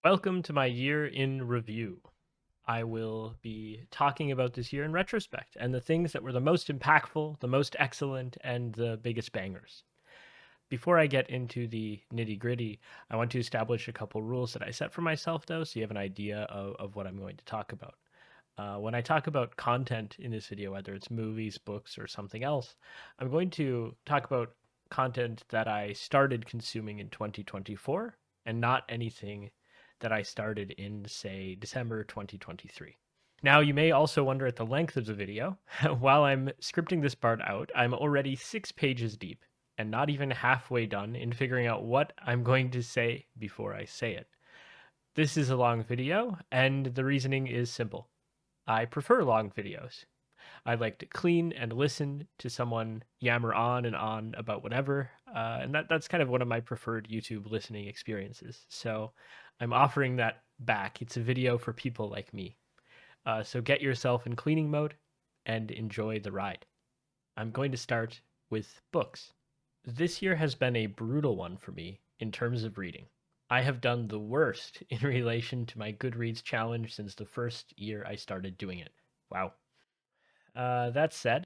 Welcome to my year in review. I will be talking about this year in retrospect and the things that were the most impactful, the most excellent, and the biggest bangers. Before I get into the nitty gritty, I want to establish a couple rules that I set for myself, though, so you have an idea of what I'm going to talk about. When I talk about content in this video, whether it's movies, books, or something else, I'm going to talk about content that I started consuming in 2024 and not anything that I started in, say, December 2023. Now, you may also wonder at the length of the video. While I'm scripting this part out, I'm already 6 pages deep and not even halfway done in figuring out what I'm going to say before I say it. This is a long video, and the reasoning is simple. I prefer long videos. I like to clean and listen to someone yammer on and on about whatever, and that's kind of one of my preferred YouTube listening experiences. So I'm offering that back. It's a video for people like me. So get yourself in cleaning mode and enjoy the ride. I'm going to start with books. This year has been a brutal one for me in terms of reading. I have done the worst in relation to my Goodreads challenge since the first year I started doing it. Wow. That said,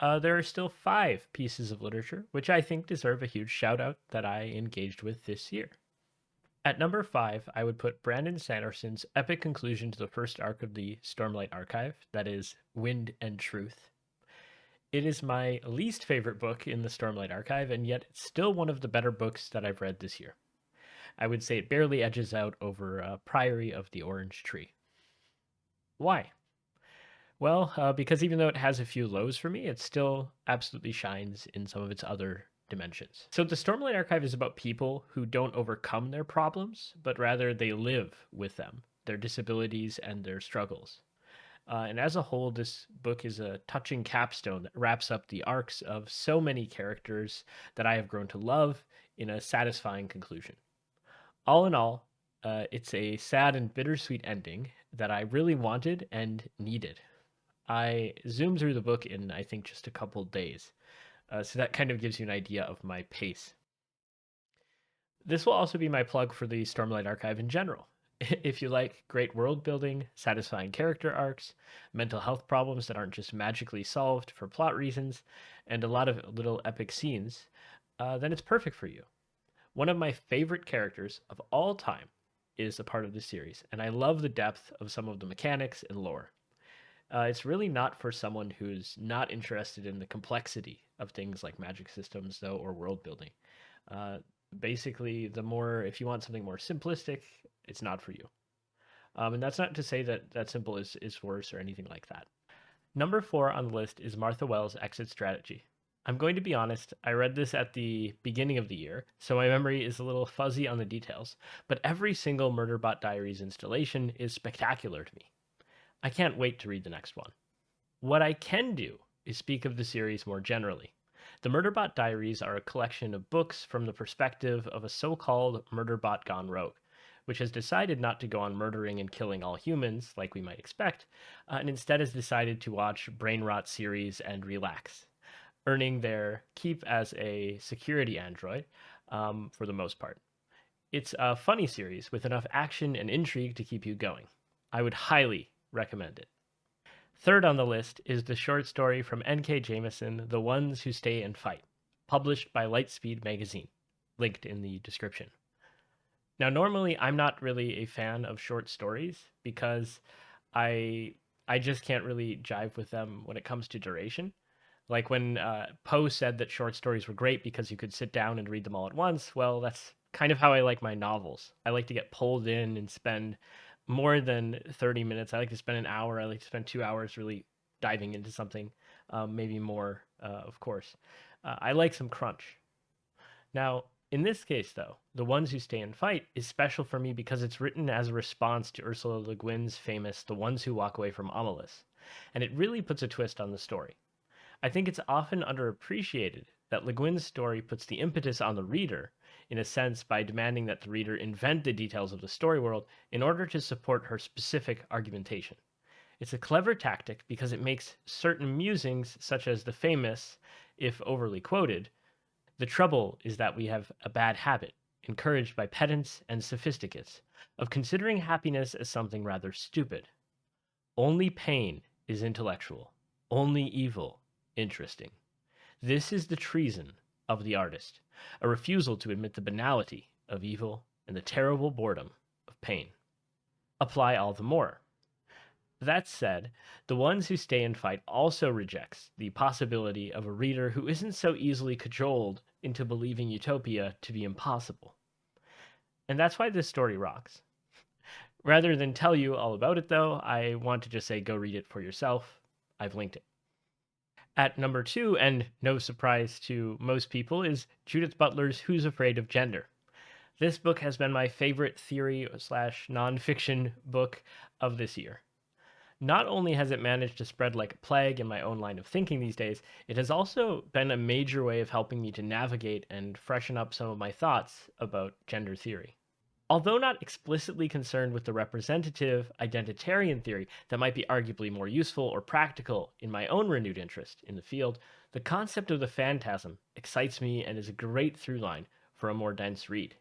there are still 5 pieces of literature which I think deserve a huge shout out that I engaged with this year. At number 5, I would put Brandon Sanderson's epic conclusion to the first arc of the Stormlight Archive, that is, Wind and Truth. It is my least favorite book in the Stormlight Archive, and yet it's still one of the better books that I've read this year. I would say it barely edges out over Priory of the Orange Tree. Why? Well, because even though it has a few lows for me, it still absolutely shines in some of its other dimensions. So the Stormlight Archive is about people who don't overcome their problems, but rather they live with them, their disabilities and their struggles. And as a whole, this book is a touching capstone that wraps up the arcs of so many characters that I have grown to love in a satisfying conclusion. All in all, it's a sad and bittersweet ending that I really wanted and needed. I zoomed through the book in, I think, just a couple days. So that kind of gives you an idea of my pace. This will also be my plug for the Stormlight Archive in general. If you like great world building, satisfying character arcs, mental health problems that aren't just magically solved for plot reasons, and a lot of little epic scenes, then it's perfect for you. One of my favorite characters of all time is a part of this series, and I love the depth of some of the mechanics and lore. It's really not for someone who's not interested in the complexity of things like magic systems, though, or world building. Uh, Basically, if you want something more simplistic, it's not for you. And that's not to say that simple is worse or anything like that. Number 4 on the list is Martha Wells' Exit Strategy. I'm going to be honest, I read this at the beginning of the year, so my memory is a little fuzzy on the details, but every single Murderbot Diaries installation is spectacular to me. I can't wait to read the next one. What I can do is speak of the series more generally. The Murderbot Diaries are a collection of books from the perspective of a so-called murderbot gone rogue, which has decided not to go on murdering and killing all humans like we might expect, and instead has decided to watch brain rot series and relax, earning their keep as a security android for the most part. It's a funny series with enough action and intrigue to keep you going. I would highly recommend it. Third on the list is the short story from N.K. Jemisin, The Ones Who Stay and Fight, published by Lightspeed Magazine, linked in the description. Now, normally I'm not really a fan of short stories because I just can't really jive with them when it comes to duration. Like when Poe said that short stories were great because you could sit down and read them all at once, well, that's kind of how I like my novels. I like to get pulled in and spend more than 30 minutes. I like to spend an hour. I like to spend 2 hours really diving into something, maybe more, of course. I like some crunch. Now, in this case, though, The Ones Who Stay and Fight is special for me because it's written as a response to Ursula Le Guin's famous The Ones Who Walk Away from Amalus, and it really puts a twist on the story. I think it's often underappreciated that Le Guin's story puts the impetus on the reader, in a sense, by demanding that the reader invent the details of the story world in order to support her specific argumentation. It's a clever tactic because it makes certain musings, such as the famous, if overly quoted, "The trouble is that we have a bad habit encouraged by pedants and sophisticates, of considering happiness as something rather stupid. Only pain is intellectual, only evil interesting. This is the treason of the artist, a refusal to admit the banality of evil and the terrible boredom of pain. Apply all the more. That said, the ones who stay and fight also rejects the possibility of a reader who isn't so easily cajoled into believing utopia to be impossible. And that's why this story rocks. Rather than tell you all about it, though, I want to just say go read it for yourself. I've linked it. At number 2, and no surprise to most people, is Judith Butler's Who's Afraid of Gender. This book has been my favorite theory / nonfiction book of this year. Not only has it managed to spread like a plague in my own line of thinking these days, it has also been a major way of helping me to navigate and freshen up some of my thoughts about gender theory. Although not explicitly concerned with the representative identitarian theory that might be arguably more useful or practical in my own renewed interest in the field, the concept of the phantasm excites me and is a great through line for a more dense read.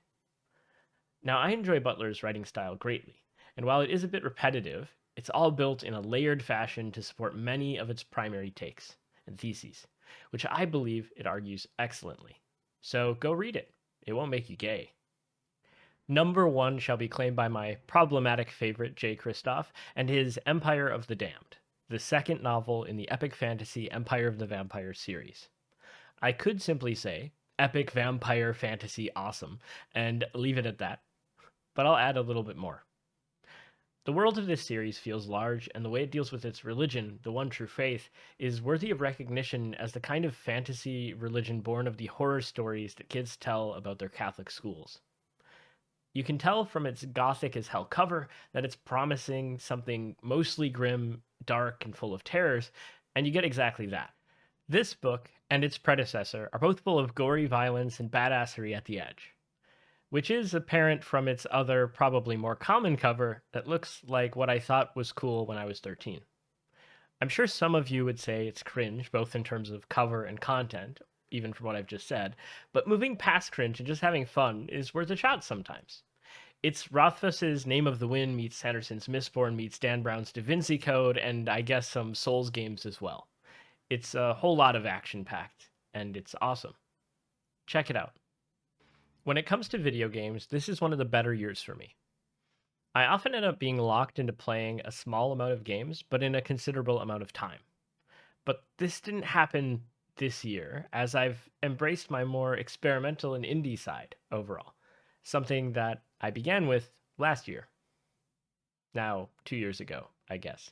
Now, I enjoy Butler's writing style greatly, and while it is a bit repetitive, it's all built in a layered fashion to support many of its primary takes and theses, which I believe it argues excellently. So go read it. It won't make you gay. Number 1 shall be claimed by my problematic favorite, J. Kristoff, and his Empire of the Damned, the second novel in the epic fantasy Empire of the Vampire series. I could simply say, epic vampire fantasy awesome, and leave it at that, but I'll add a little bit more. The world of this series feels large, and the way it deals with its religion, the one true faith, is worthy of recognition as the kind of fantasy religion born of the horror stories that kids tell about their Catholic schools. You can tell from its gothic as hell cover that it's promising something mostly grim, dark, and full of terrors, and you get exactly that. This book and its predecessor are both full of gory violence and badassery at the edge, which is apparent from its other, probably more common cover that looks like what I thought was cool when I was 13. I'm sure some of you would say it's cringe, both in terms of cover and content, even from what I've just said, but moving past cringe and just having fun is worth a shot sometimes. It's Rothfuss's Name of the Wind meets Sanderson's Mistborn meets Dan Brown's Da Vinci Code, and I guess some Souls games as well. It's a whole lot of action-packed, and it's awesome. Check it out. When it comes to video games, this is one of the better years for me. I often end up being locked into playing a small amount of games, but in a considerable amount of time. But this didn't happen this year, as I've embraced my more experimental and indie side overall, something that I began with last year. Now, 2 years ago, I guess.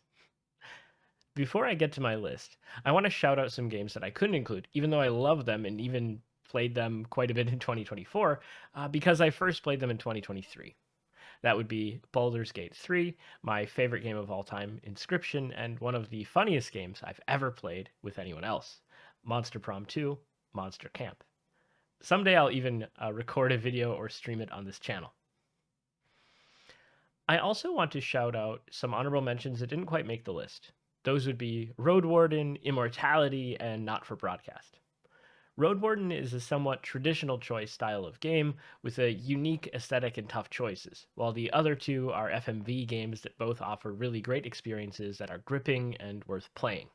Before I get to my list, I want to shout out some games that I couldn't include, even though I love them and even played them quite a bit in 2024, because I first played them in 2023. That would be Baldur's Gate 3, my favorite game of all time, Inscription, and one of the funniest games I've ever played with anyone else, Monster Prom 2, Monster Camp. Someday I'll even record a video or stream it on this channel. I also want to shout out some honorable mentions that didn't quite make the list. Those would be Road Warden, Immortality, and Not for Broadcast. Road Warden is a somewhat traditional choice style of game with a unique aesthetic and tough choices, while the other two are FMV games that both offer really great experiences that are gripping and worth playing.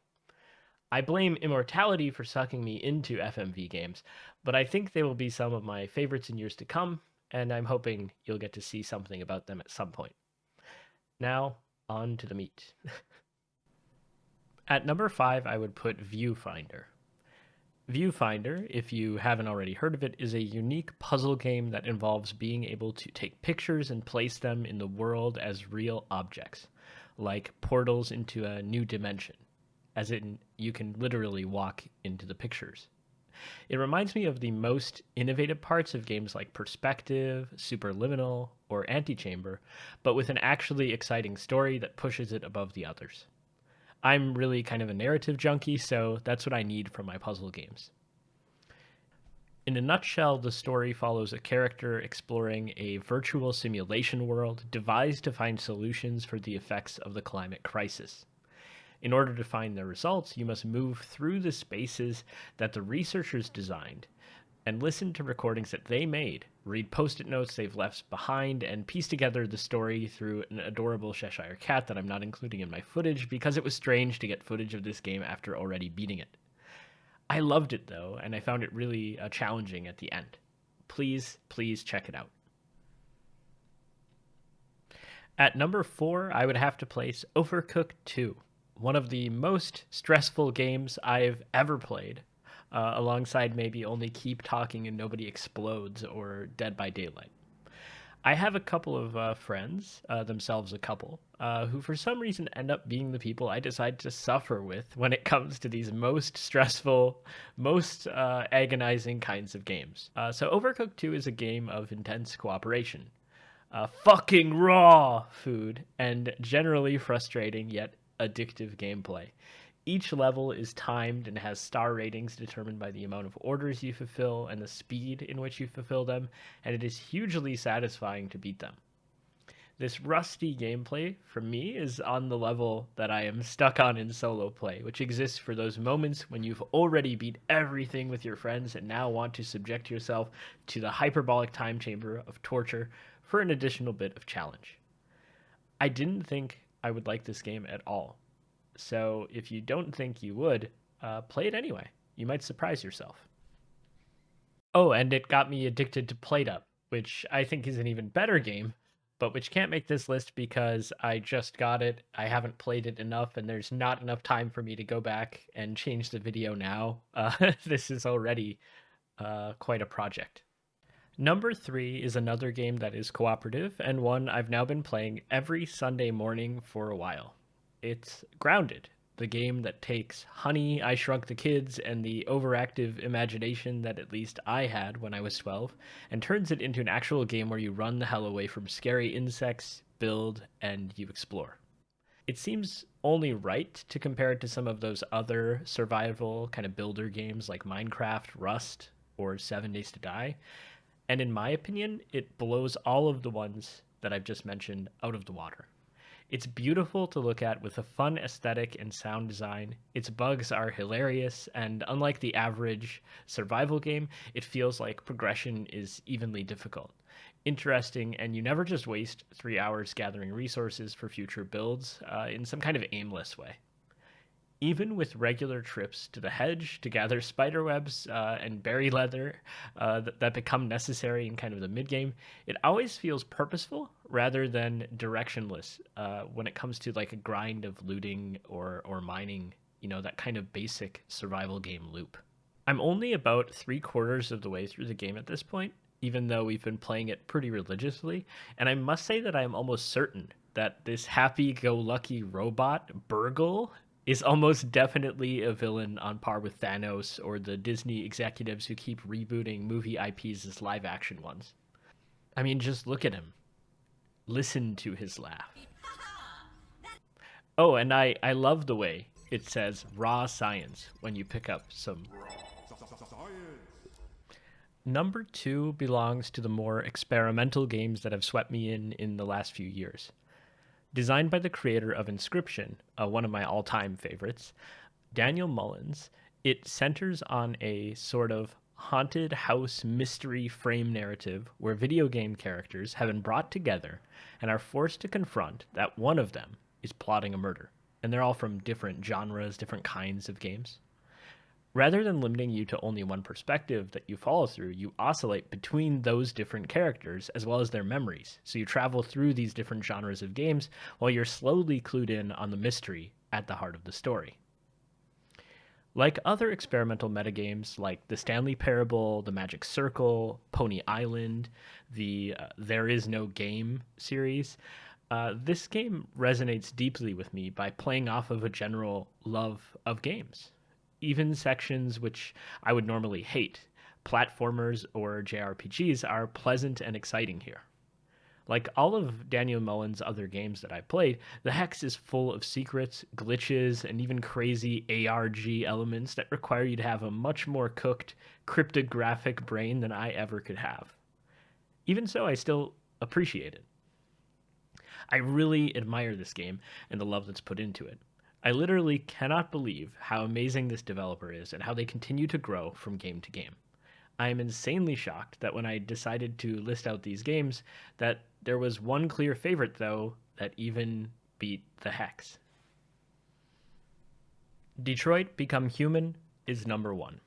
I blame Immortality for sucking me into FMV games, but I think they will be some of my favorites in years to come, and I'm hoping you'll get to see something about them at some point. Now, on to the meat. At number 5, I would put Viewfinder. Viewfinder, if you haven't already heard of it, is a unique puzzle game that involves being able to take pictures and place them in the world as real objects, like portals into a new dimension, as in you can literally walk into the pictures. It reminds me of the most innovative parts of games like Perspective, Superliminal, or Antechamber, but with an actually exciting story that pushes it above the others. I'm really kind of a narrative junkie, so that's what I need from my puzzle games. In a nutshell, the story follows a character exploring a virtual simulation world devised to find solutions for the effects of the climate crisis. In order to find the results, you must move through the spaces that the researchers designed, and listen to recordings that they made, read post-it notes they've left behind, and piece together the story through an adorable Cheshire cat that I'm not including in my footage because it was strange to get footage of this game after already beating it. I loved it though, and I found it really challenging at the end. Please check it out. At number 4, I would have to place Overcooked 2, one of the most stressful games I've ever played, alongside maybe Only Keep Talking and Nobody Explodes or Dead by Daylight. I have a couple of friends, themselves a couple, who for some reason end up being the people I decide to suffer with when it comes to these most stressful, most agonizing kinds of games. So Overcooked 2 is a game of intense cooperation. Fucking raw food, and generally frustrating yet addictive gameplay. Each level is timed and has star ratings determined by the amount of orders you fulfill and the speed in which you fulfill them, and it is hugely satisfying to beat them. This rusty gameplay, for me, is on the level that I am stuck on in solo play, which exists for those moments when you've already beat everything with your friends and now want to subject yourself to the hyperbolic time chamber of torture for an additional bit of challenge. I didn't think I would like this game at all. So if you don't think you would, play it anyway. You might surprise yourself. Oh, and it got me addicted to PlateUp, which I think is an even better game, but which can't make this list because I just got it. I haven't played it enough, and there's not enough time for me to go back and change the video now. This is already quite a project. Number 3 is another game that is cooperative, and one I've now been playing every Sunday morning for a while. It's Grounded, the game that takes Honey, I Shrunk the Kids, and the overactive imagination that at least I had when I was 12, and turns it into an actual game where you run the hell away from scary insects, build, and you explore. It seems only right to compare it to some of those other survival kind of builder games like Minecraft, Rust, or 7 Days to Die, and in my opinion, it blows all of the ones that I've just mentioned out of the water. It's beautiful to look at with a fun aesthetic and sound design. Its bugs are hilarious, and unlike the average survival game, it feels like progression is evenly difficult. Interesting, and you never just waste 3 hours gathering resources for future builds in some kind of aimless way. Even with regular trips to the hedge to gather spiderwebs and berry leather that become necessary in kind of the mid-game, it always feels purposeful rather than directionless when it comes to like a grind of looting or mining, that kind of basic survival game loop. I'm only about 3/4 of the way through the game at this point, even though we've been playing it pretty religiously, and I must say that I am almost certain that this happy-go-lucky robot, Burgle, is almost definitely a villain on par with Thanos or the Disney executives who keep rebooting movie IPs as live-action ones. I mean, just look at him. Listen to his laugh. Oh, and I love the way it says raw science when you pick up some. Number 2 belongs to the more experimental games that have swept me in the last few years. Designed by the creator of Inscription, one of my all-time favorites, Daniel Mullins, it centers on a sort of haunted house mystery frame narrative where video game characters have been brought together and are forced to confront that one of them is plotting a murder. And they're all from different genres, different kinds of games. Rather than limiting you to only one perspective that you follow through, you oscillate between those different characters as well as their memories. So you travel through these different genres of games while you're slowly clued in on the mystery at the heart of the story. Like other experimental metagames like the Stanley Parable, the Magic Circle, Pony Island, the There Is No Game series, this game resonates deeply with me by playing off of a general love of games. Even sections which I would normally hate, platformers or JRPGs, are pleasant and exciting here. Like all of Daniel Mullins' other games that I've played, the Hex is full of secrets, glitches, and even crazy ARG elements that require you to have a much more cooked, cryptographic brain than I ever could have. Even so, I still appreciate it. I really admire this game and the love that's put into it. I literally cannot believe how amazing this developer is and how they continue to grow from game to game. I am insanely shocked that when I decided to list out these games, that there was one clear favorite, though, that even beat the Hex. Detroit Become Human is number one.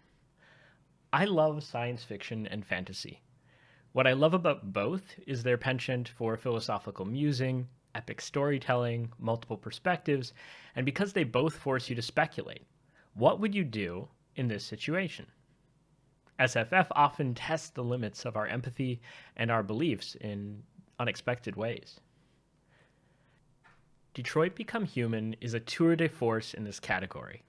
I love science fiction and fantasy. What I love about both is their penchant for philosophical musing, epic storytelling, multiple perspectives, and because they both force you to speculate. What would you do in this situation? SFF often tests the limits of our empathy and our beliefs in unexpected ways. Detroit Become Human is a tour de force in this category.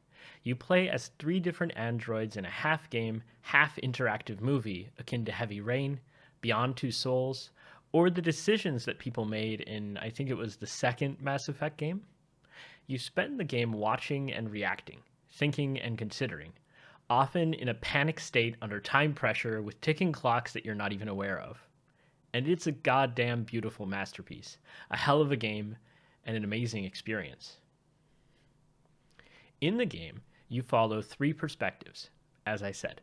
You play as 3 different androids in a half-game, half-interactive movie akin to Heavy Rain, Beyond Two Souls, or the decisions that people made in, I think it was the second Mass Effect game. You spend the game watching and reacting, thinking and considering, often in a panic state under time pressure with ticking clocks that you're not even aware of. And it's a goddamn beautiful masterpiece, a hell of a game, and an amazing experience. In the game, you follow 3 perspectives, as I said.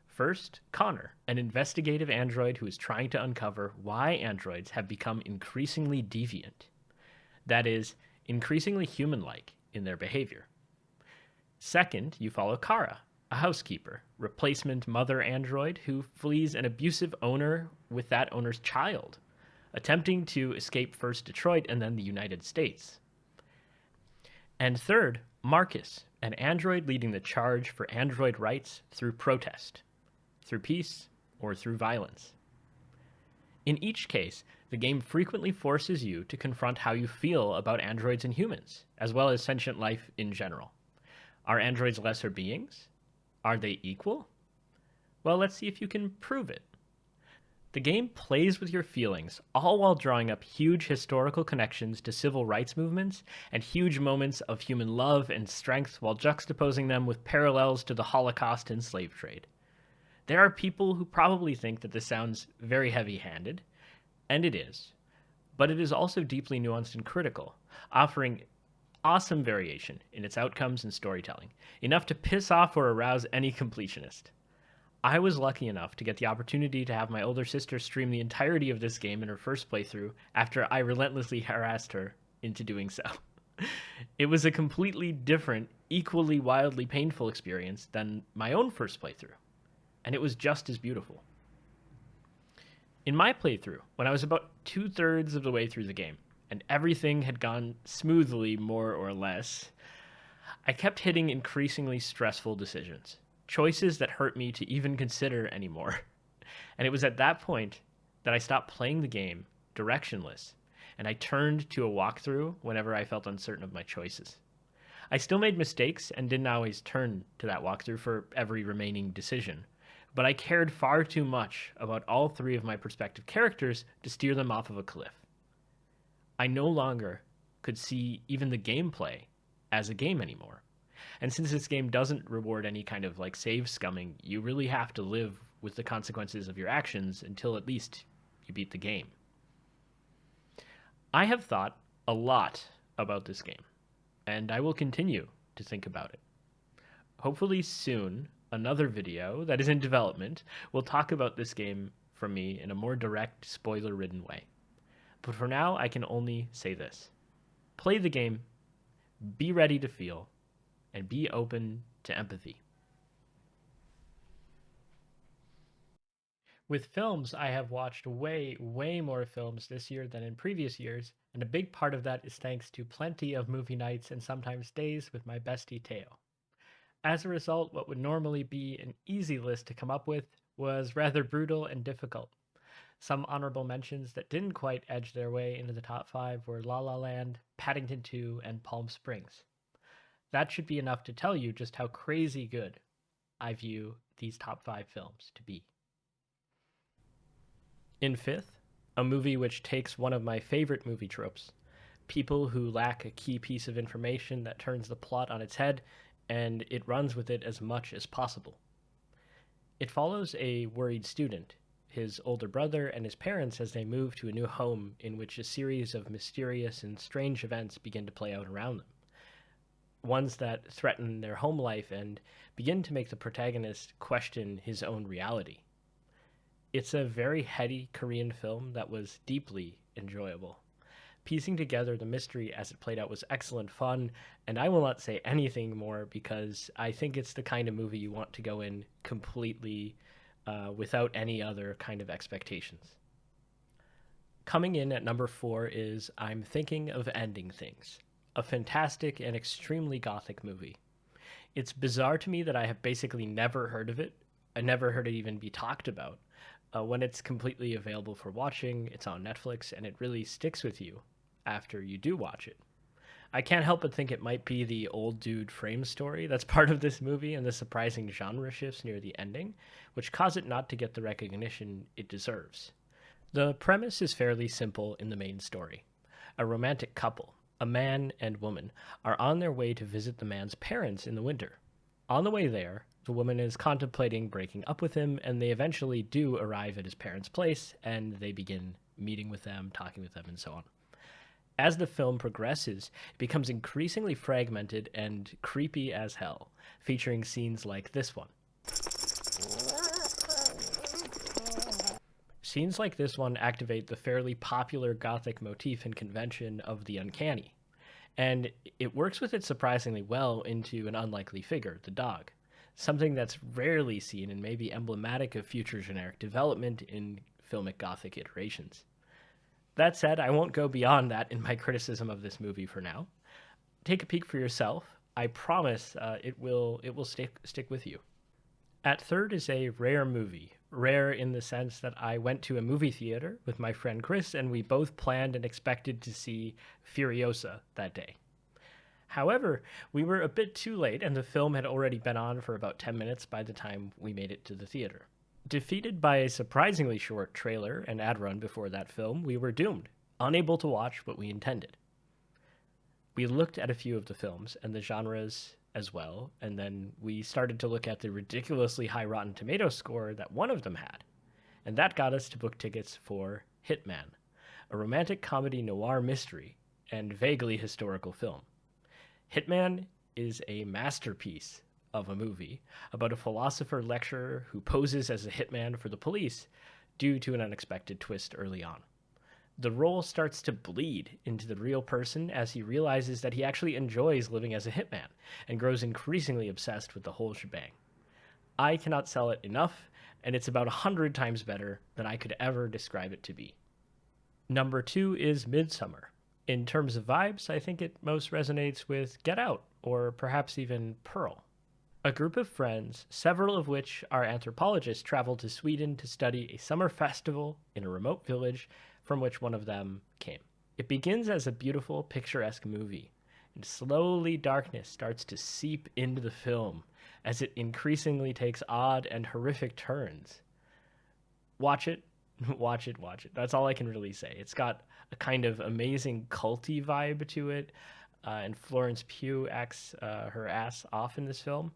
First, Connor, an investigative android who is trying to uncover why androids have become increasingly deviant. That is, increasingly human-like in their behavior. Second, you follow Kara, a housekeeper, replacement mother android who flees an abusive owner with that owner's child, attempting to escape first Detroit and then the United States. And third, Marcus, an android leading the charge for android rights through protest, through peace, or through violence. In each case, the game frequently forces you to confront how you feel about androids and humans, as well as sentient life in general. Are androids lesser beings? Are they equal? Well, let's see if you can prove it. The game plays with your feelings, all while drawing up huge historical connections to civil rights movements and huge moments of human love and strength while juxtaposing them with parallels to the Holocaust and slave trade. There are people who probably think that this sounds very heavy-handed, and it is, but it is also deeply nuanced and critical, offering awesome variation in its outcomes and storytelling, enough to piss off or arouse any completionist. I was lucky enough to get the opportunity to have my older sister stream the entirety of this game in her first playthrough after I relentlessly harassed her into doing so. It was a completely different, equally wildly painful experience than my own first playthrough, and it was just as beautiful. In my playthrough, when I was about 2/3 of the way through the game, and everything had gone smoothly more or less, I kept hitting increasingly stressful decisions. Choices that hurt me to even consider anymore. And it was at that point that I stopped playing the game directionless, and I turned to a walkthrough whenever I felt uncertain of my choices. I still made mistakes and didn't always turn to that walkthrough for every remaining decision, but I cared far too much about all 3 of my prospective characters to steer them off of a cliff. I no longer could see even the gameplay as a game anymore. And since this game doesn't reward any kind of save scumming, you really have to live with the consequences of your actions until at least you beat the game. I have thought a lot about this game, and I will continue to think about it. Hopefully soon, another video that is in development will talk about this game from me in a more direct, spoiler-ridden way. But for now, I can only say this. Play the game, be ready to feel, and be open to empathy. With films, I have watched way more films this year than in previous years, and a big part of that is thanks to plenty of movie nights and sometimes days with my bestie Teo. As a result, what would normally be an easy list to come up with was rather brutal and difficult. Some honorable mentions that didn't quite edge their way into the top 5 were La La Land, Paddington 2, and Palm Springs. That should be enough to tell you just how crazy good I view these top 5 films to be. In 5th, a movie which takes one of my favorite movie tropes, people who lack a key piece of information that turns the plot on its head, and it runs with it as much as possible. It follows a worried student, his older brother, and his parents as they move to a new home in which a series of mysterious and strange events begin to play out around them. Ones that threaten their home life and begin to make the protagonist question his own reality. It's a very heady Korean film that was deeply enjoyable. Piecing together the mystery as it played out was excellent fun, and I will not say anything more because I think it's the kind of movie you want to go in completely without any other kind of expectations. Coming in at number 4 is I'm Thinking of Ending Things, a fantastic and extremely gothic movie. It's bizarre to me that I have basically never heard of it. I never heard it even be talked about. When it's completely available for watching, it's on Netflix, and it really sticks with you after you do watch it. I can't help but think it might be the old dude frame story that's part of this movie and the surprising genre shifts near the ending, which cause it not to get the recognition it deserves. The premise is fairly simple in the main story. A romantic couple, a man and woman, are on their way to visit the man's parents in the winter. On the way there, the woman is contemplating breaking up with him, and they eventually do arrive at his parents' place, and they begin meeting with them, talking with them, and so on. As the film progresses, it becomes increasingly fragmented and creepy as hell, featuring scenes like this one. Scenes like this one activate the fairly popular gothic motif and convention of the uncanny, and it works with it surprisingly well into an unlikely figure, the dog, something that's rarely seen and may be emblematic of future generic development in filmic gothic iterations. That said, I won't go beyond that in my criticism of this movie for now. Take a peek for yourself. I promise it will stick with you. At third is a rare movie. Rare in the sense that I went to a movie theater with my friend Chris, and we both planned and expected to see Furiosa that day. However, we were a bit too late, and the film had already been on for about 10 minutes by the time we made it to the theater. Defeated by a surprisingly short trailer and ad run before that film, we were doomed, unable to watch what we intended. We looked at a few of the films and the genres as well, and then we started to look at the ridiculously high Rotten Tomatoes score that one of them had, and that got us to book tickets for Hitman, a romantic comedy noir mystery and vaguely historical film. Hitman is a masterpiece of a movie about a philosopher lecturer who poses as a hitman for the police due to an unexpected twist early on. The role starts to bleed into the real person as he realizes that he actually enjoys living as a hitman and grows increasingly obsessed with the whole shebang. I cannot sell it enough, and it's about 100 times better than I could ever describe it to be. Number 2 is Midsommar. In terms of vibes, I think it most resonates with Get Out, or perhaps even Pearl. A group of friends, several of which are anthropologists, travel to Sweden to study a summer festival in a remote village from which one of them came. It begins as a beautiful, picturesque movie, and slowly darkness starts to seep into the film as it increasingly takes odd and horrific turns. Watch it, watch it, watch it. That's all I can really say. It's got a kind of amazing culty vibe to it, and Florence Pugh acts her ass off in this film.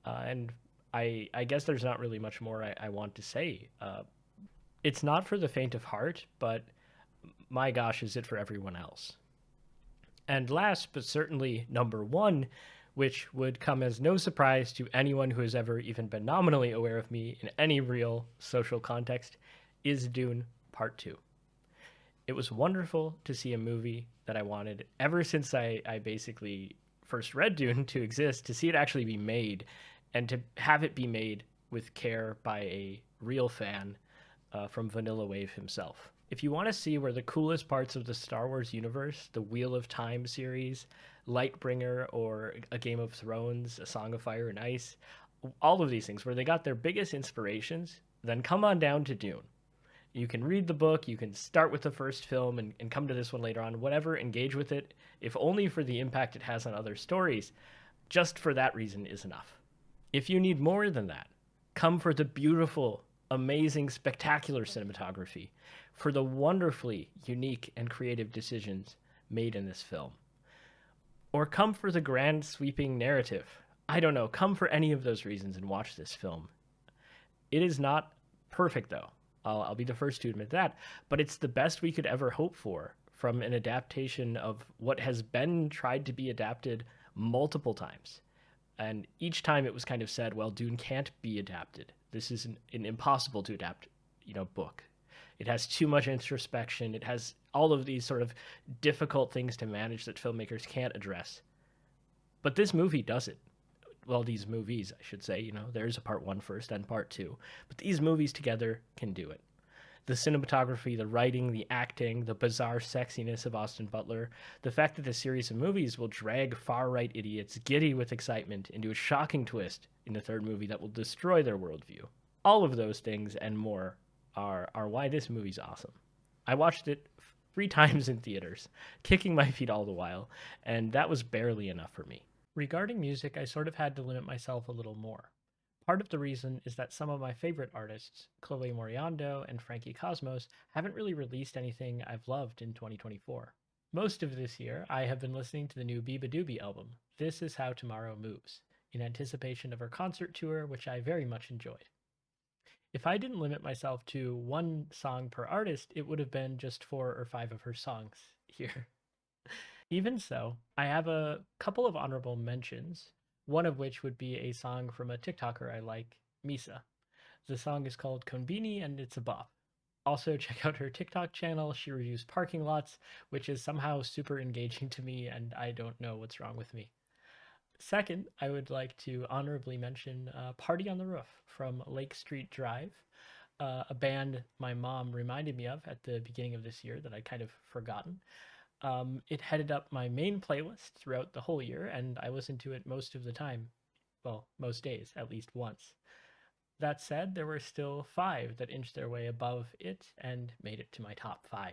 And I guess there's not really much more I want to say. It's not for the faint of heart, but my gosh, is it for everyone else. And last, but certainly number 1, which would come as no surprise to anyone who has ever even been nominally aware of me in any real social context, is Dune Part 2. It was wonderful to see a movie that I wanted ever since I basically first read Dune to exist, to see it actually be made, and to have it be made with care by a real fan from Vanilla Wave himself. If you want to see where the coolest parts of the Star Wars universe, the Wheel of Time series, Lightbringer, or A Game of Thrones, A Song of Fire and Ice, all of these things, where they got their biggest inspirations, then come on down to Dune. You can read the book, you can start with the first film and come to this one later on, whatever, engage with it, if only for the impact it has on other stories. Just for that reason is enough. If you need more than that, come for the beautiful, amazing, spectacular cinematography, for the wonderfully unique and creative decisions made in this film. Or come for the grand sweeping narrative. I don't know, come for any of those reasons and watch this film. It is not perfect though. I'll be the first to admit that, but it's the best we could ever hope for from an adaptation of what has been tried to be adapted multiple times. And each time it was kind of said, well, Dune can't be adapted. This is an impossible to adapt. book. It has too much introspection. It has all of these sort of difficult things to manage that filmmakers can't address. But this movie does it. Well, these movies, I should say, there's a part one first and part two. But these movies together can do it. The cinematography, the writing, the acting, the bizarre sexiness of Austin Butler, the fact that this series of movies will drag far right idiots giddy with excitement into a shocking twist in the third movie that will destroy their worldview. All of those things and more are why this movie's awesome. I watched it 3 times in theaters, kicking my feet all the while, and that was barely enough for me. Regarding music, I sort of had to limit myself a little more. Part of the reason is that some of my favorite artists, Chloe Moriando and Frankie Cosmos, haven't really released anything I've loved in 2024. Most of this year, I have been listening to the new Beabadoobee album, This Is How Tomorrow Moves, in anticipation of her concert tour, which I very much enjoyed. If I didn't limit myself to one song per artist, it would have been just 4 or 5 of her songs here. Even so, I have a couple of honorable mentions, one of which would be a song from a TikToker I like, Misa. The song is called Konbini and it's a bop. Also, check out her TikTok channel. She reviews parking lots, which is somehow super engaging to me, and I don't know what's wrong with me. Second, I would like to honorably mention Party on the Roof from Lake Street Drive, a band my mom reminded me of at the beginning of this year that I'd kind of forgotten. It headed up my main playlist throughout the whole year, and I listened to it most of the time. Well, most days, at least once. That said, there were still 5 that inched their way above it and made it to my top 5.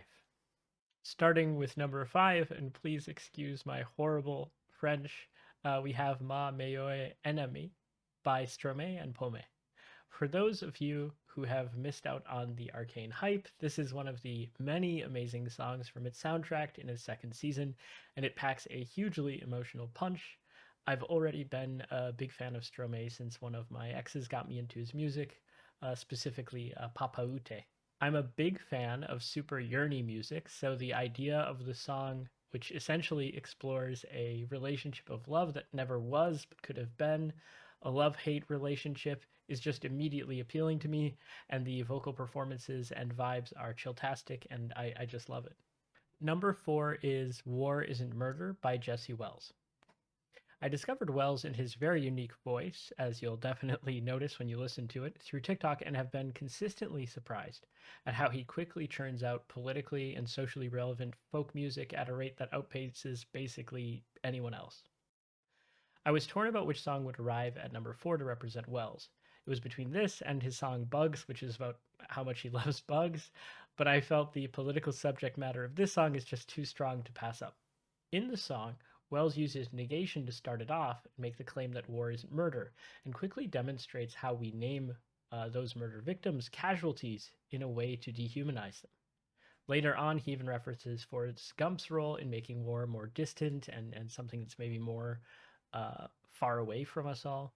Starting with number 5, and please excuse my horrible French, we have Ma Meilleure Ennemi by Strome and Pomme. For those of you who have missed out on the Arcane hype, this is one of the many amazing songs from its soundtrack in its second season, and it packs a hugely emotional punch. I've already been a big fan of Strome since one of my exes got me into his music, specifically Papaute. I'm a big fan of super yearny music, so the idea of the song, which essentially explores a relationship of love that never was but could have been, a love-hate relationship, is just immediately appealing to me, and the vocal performances and vibes are chilltastic, and I just love it. Number 4 is War Isn't Murder by Jesse Wells. I discovered Wells in his very unique voice, as you'll definitely notice when you listen to it, through TikTok, and have been consistently surprised at how he quickly churns out politically and socially relevant folk music at a rate that outpaces basically anyone else. I was torn about which song would arrive at number 4 to represent Wells. It was between this and his song Bugs, which is about how much he loves bugs, but I felt the political subject matter of this song is just too strong to pass up. In the song, Wells uses negation to start it off and make the claim that war isn't murder, and quickly demonstrates how we name those murder victims casualties in a way to dehumanize them. Later on, he even references Forrest Gump's role in making war more distant and something that's maybe more far away from us all.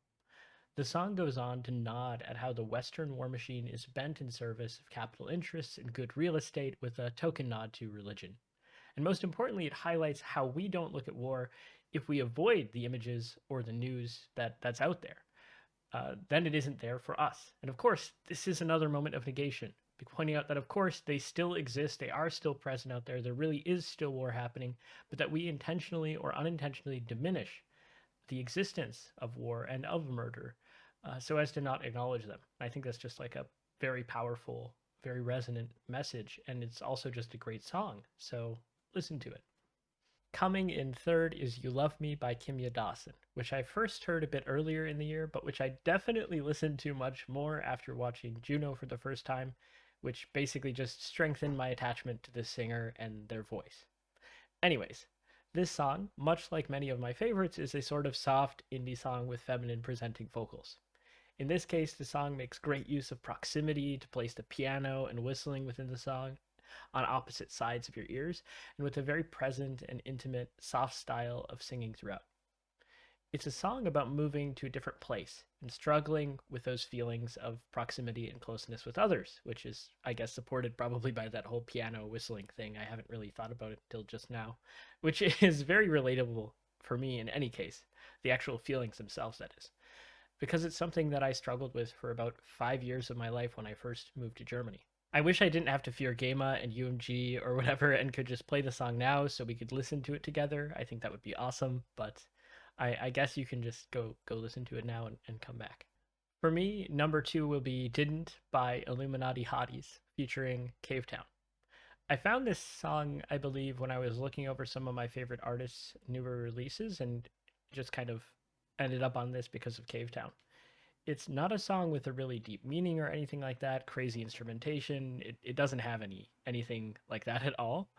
The song goes on to nod at how the Western war machine is bent in service of capital interests and good real estate with a token nod to religion. And most importantly, it highlights how we don't look at war if we avoid the images or the news that's out there. Then it isn't there for us. And of course, this is another moment of negation, pointing out that, of course, they still exist, they are still present out there really is still war happening, but that we intentionally or unintentionally diminish the existence of war and of murder so as to not acknowledge them. I think that's just like a very powerful, very resonant message, and it's also just a great song, so listen to it. Coming in third is You Love Me by Kimya Dawson, which I first heard a bit earlier in the year, but which I definitely listened to much more after watching Juno for the first time, which basically just strengthened my attachment to this singer and their voice. Anyways, this song, much like many of my favorites, is a sort of soft indie song with feminine presenting vocals. In this case, the song makes great use of proximity to place the piano and whistling within the song on opposite sides of your ears, and with a very present and intimate, soft style of singing throughout. It's a song about moving to a different place and struggling with those feelings of proximity and closeness with others, which is, I guess, supported probably by that whole piano whistling thing. I haven't really thought about it till just now, which is very relatable for me in any case, the actual feelings themselves, that is. because it's something that I struggled with for about 5 years of my life when I first moved to Germany. I wish I didn't have to fear GEMA and UMG or whatever and could just play the song now so we could listen to it together. I think that would be awesome, but I guess you can just go listen to it now and come back. For me, number two will be Didn't by Illuminati Hotties featuring Cavetown. I found this song, I believe, when I was looking over some of my favorite artists' newer releases and just kind of ended up on this because of Cavetown. It's not a song with a really deep meaning or anything like that, crazy instrumentation. It doesn't have anything like that at all.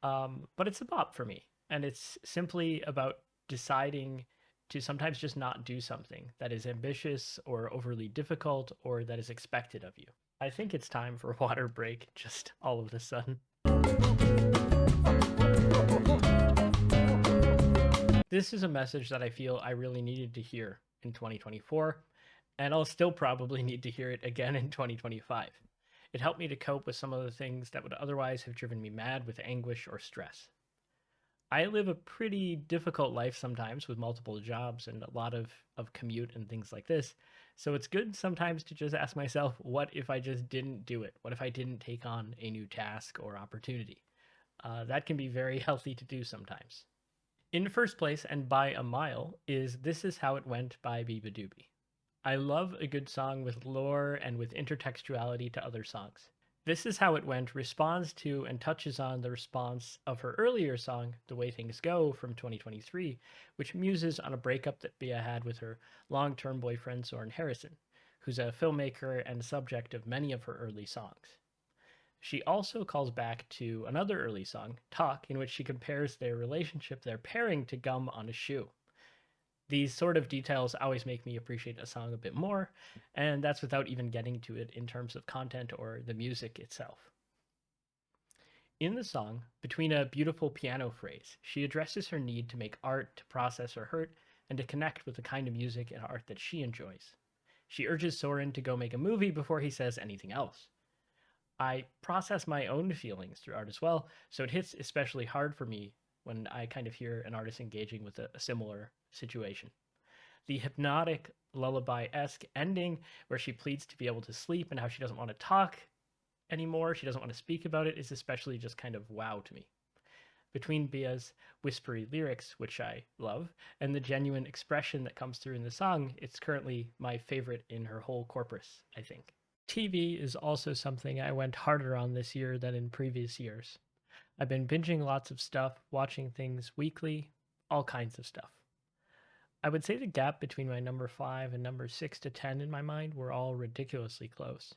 But it's a bop for me. And it's simply about deciding to sometimes just not do something that is ambitious or overly difficult or that is expected of you. I think it's time for a water break, just all of a sudden. This is a message that I feel I really needed to hear in 2024, and I'll still probably need to hear it again in 2025. It helped me to cope with some of the things that would otherwise have driven me mad with anguish or stress. I live a pretty difficult life sometimes with multiple jobs and a lot of commute and things like this. So it's good sometimes to just ask myself, what if I just didn't do it? What if I didn't take on a new task or opportunity? That can be very healthy to do sometimes. In first place, and by a mile, is This Is How It Went by Beabadoobee. I love a good song with lore and with intertextuality to other songs. This Is How It Went responds to and touches on the response of her earlier song, The Way Things Go, from 2023, which muses on a breakup that Bea had with her long-term boyfriend Soren Harrison, who's a filmmaker and subject of many of her early songs. She also calls back to another early song, Talk, in which she compares their relationship, their pairing, to gum on a shoe. These sort of details always make me appreciate a song a bit more, and that's without even getting to it in terms of content or the music itself. In the song, between a beautiful piano phrase, she addresses her need to make art to process her hurt and to connect with the kind of music and art that she enjoys. She urges Soren to go make a movie before he says anything else. I process my own feelings through art as well, so it hits especially hard for me when I kind of hear an artist engaging with a similar situation. The hypnotic, lullaby-esque ending where she pleads to be able to sleep and how she doesn't want to talk anymore, she doesn't want to speak about it, is especially just kind of wow to me. Between Bea's whispery lyrics, which I love, and the genuine expression that comes through in the song, it's currently my favorite in her whole corpus, I think. TV is also something I went harder on this year than in previous years. I've been binging lots of stuff, watching things weekly, all kinds of stuff. I would say the gap between my number 5 and number 6 to 10 in my mind were all ridiculously close.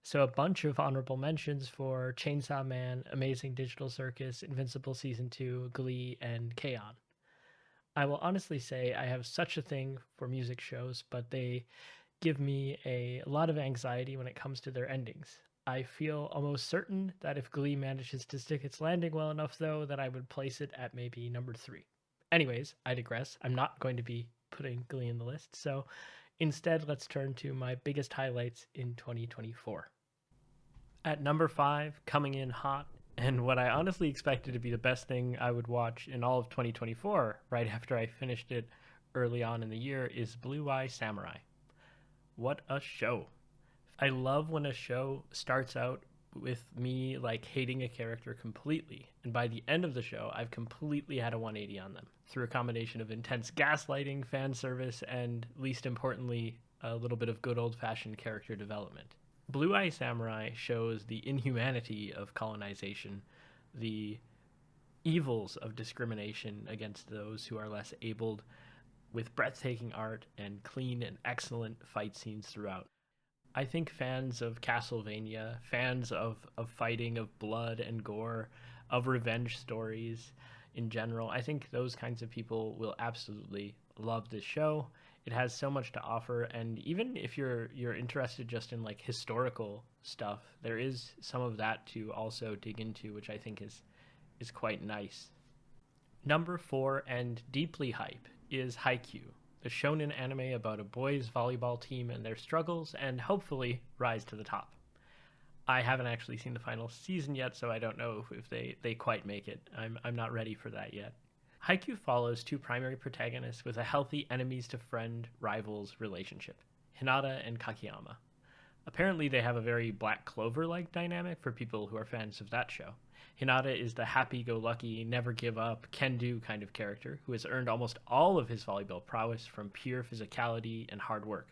So a bunch of honorable mentions for Chainsaw Man, Amazing Digital Circus, Invincible Season 2, Glee, and K-On! I will honestly say I have such a thing for music shows, but they give me a lot of anxiety when it comes to their endings. I feel almost certain that if Glee manages to stick its landing well enough, though, that I would place it at maybe number 3. Anyways, I digress. I'm not going to be putting Glee in the list, so instead let's turn to my biggest highlights in 2024. At number 5, coming in hot, and what I honestly expected to be the best thing I would watch in all of 2024, right after I finished it early on in the year, is Blue Eye Samurai. What a show. I love when a show starts out with me like hating a character completely, and by the end of the show I've completely had a 180 on them through a combination of intense gaslighting, fan service, and least importantly, a little bit of good old-fashioned character development. Blue Eye Samurai shows the inhumanity of colonization, the evils of discrimination against those who are less abled, with breathtaking art and clean and excellent fight scenes throughout. I think fans of Castlevania, fans of fighting, of blood and gore, of revenge stories in general, I think those kinds of people will absolutely love this show. It has so much to offer, and even if you're interested just in like historical stuff, there is some of that to also dig into, which I think is quite nice. Number 4 and deeply hype is Haikyu, the shonen anime about a boys' volleyball team and their struggles, and hopefully rise to the top. I haven't actually seen the final season yet, so I don't know if they quite make it. I'm not ready for that yet. Haikyu follows two primary protagonists with a healthy enemies-to-friend rivals relationship, Hinata and Kageyama. Apparently, they have a very Black Clover-like dynamic for people who are fans of that show. Hinata is the happy-go-lucky, never-give-up, can-do kind of character who has earned almost all of his volleyball prowess from pure physicality and hard work,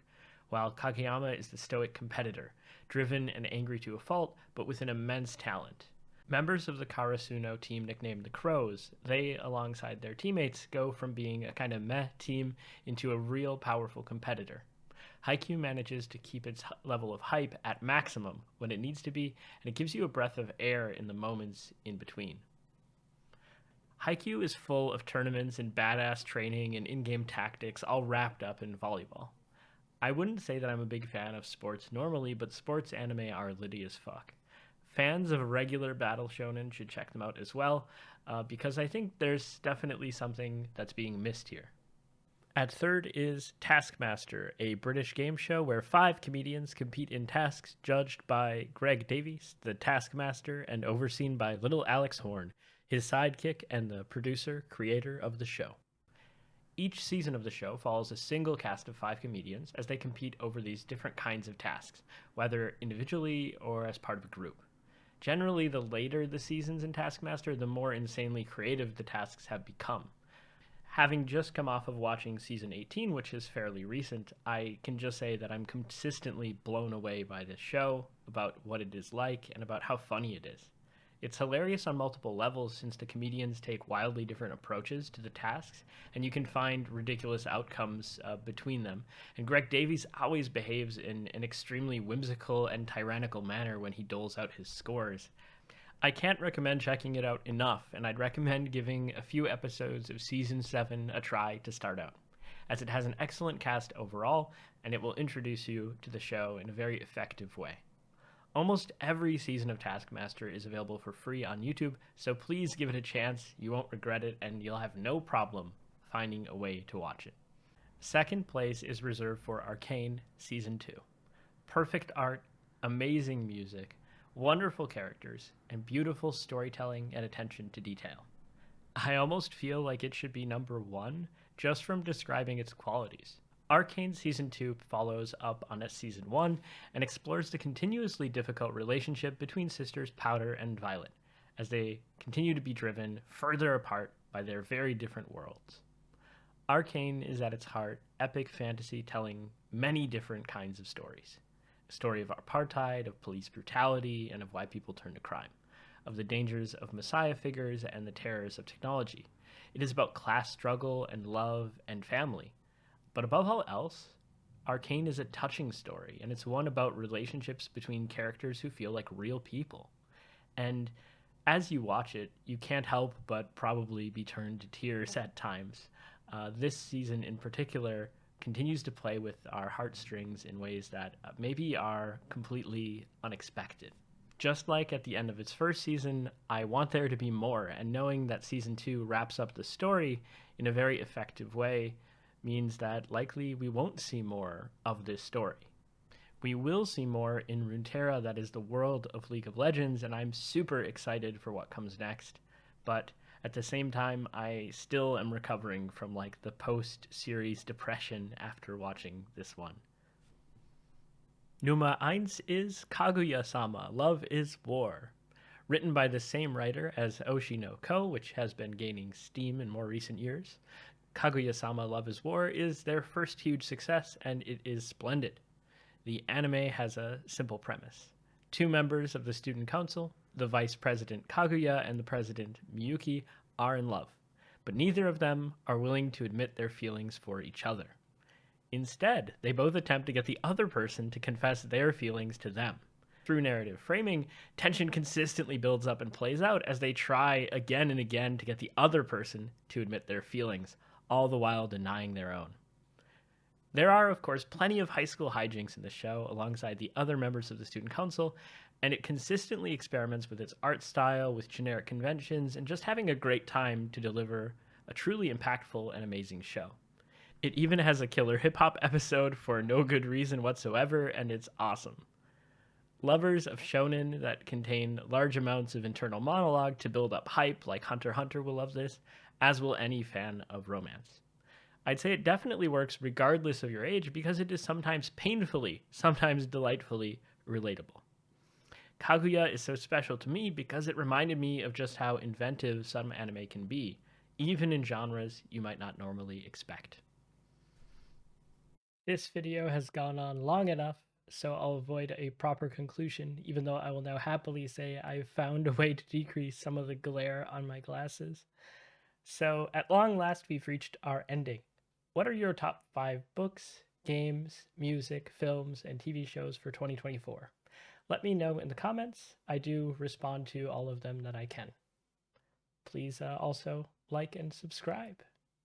while Kageyama is the stoic competitor, driven and angry to a fault, but with an immense talent. Members of the Karasuno team nicknamed the Crows, they, alongside their teammates, go from being a kind of meh team into a real powerful competitor. Haikyu manages to keep its level of hype at maximum when it needs to be, and it gives you a breath of air in the moments in between. Haikyu is full of tournaments and badass training and in-game tactics all wrapped up in volleyball. I wouldn't say that I'm a big fan of sports normally, but sports anime are litty as fuck. Fans of regular battle shonen should check them out as well, because I think there's definitely something that's being missed here. At third is Taskmaster, a British game show where 5 comedians compete in tasks judged by Greg Davies, the Taskmaster, and overseen by little Alex Horn, his sidekick and the producer, creator of the show. Each season of the show follows a single cast of 5 comedians as they compete over these different kinds of tasks, whether individually or as part of a group. Generally, the later the seasons in Taskmaster, the more insanely creative the tasks have become. Having just come off of watching season 18, which is fairly recent, I can just say that I'm consistently blown away by this show, about what it is like, and about how funny it is. It's hilarious on multiple levels since the comedians take wildly different approaches to the tasks, and you can find ridiculous outcomes between them. And Greg Davies always behaves in an extremely whimsical and tyrannical manner when he doles out his scores. I can't recommend checking it out enough, and I'd recommend giving a few episodes of Season 7 a try to start out, as it has an excellent cast overall, and it will introduce you to the show in a very effective way. Almost every season of Taskmaster is available for free on YouTube, so please give it a chance. You won't regret it, and you'll have no problem finding a way to watch it. Second place is reserved for Arcane Season 2. Perfect art, amazing music, wonderful characters, and beautiful storytelling and attention to detail. I almost feel like it should be number 1 just from describing its qualities. Arcane Season 2 follows up on Season 1 and explores the continuously difficult relationship between sisters Powder and Violet, as they continue to be driven further apart by their very different worlds. Arcane is at its heart epic fantasy telling many different kinds of stories. A story of apartheid, of police brutality, and of why people turn to crime, of the dangers of messiah figures and the terrors of technology. It is about class struggle and love and family. But above all else, Arcane is a touching story, and it's one about relationships between characters who feel like real people. And as you watch it, you can't help but probably be turned to tears at times. This season in particular continues to play with our heartstrings in ways that maybe are completely unexpected. Just like at the end of its first season, I want there to be more, and knowing that Season 2 wraps up the story in a very effective way means that likely we won't see more of this story. We will see more in Runeterra, that is the world of League of Legends, and I'm super excited for what comes next. But at the same time, I still am recovering from the post-series depression after watching this one. Nummer 1 is Kaguya-Sama, Love is War. Written by the same writer as Oshi no Ko, which has been gaining steam in more recent years. Kaguya-Sama Love is War is their first huge success, and it is splendid. The anime has a simple premise. 2 members of the student council, the vice president Kaguya and the president Miyuki, are in love, but neither of them are willing to admit their feelings for each other. Instead, they both attempt to get the other person to confess their feelings to them. Through narrative framing, tension consistently builds up and plays out as they try again and again to get the other person to admit their feelings, all the while denying their own. There are, of course, plenty of high school hijinks in the show alongside the other members of the student council, and it consistently experiments with its art style, with generic conventions, and just having a great time to deliver a truly impactful and amazing show. It even has a killer hip-hop episode for no good reason whatsoever, and it's awesome. Lovers of shonen that contain large amounts of internal monologue to build up hype, like Hunter x Hunter, will love this, as will any fan of romance. I'd say it definitely works regardless of your age because it is sometimes painfully, sometimes delightfully relatable. Kaguya is so special to me because it reminded me of just how inventive some anime can be, even in genres you might not normally expect. This video has gone on long enough, so I'll avoid a proper conclusion, even though I will now happily say I've found a way to decrease some of the glare on my glasses. So, at long last, we've reached our ending. What are your top 5 books, games, music, films, and TV shows for 2024? Let me know in the comments. I do respond to all of them that I can. Please also like and subscribe.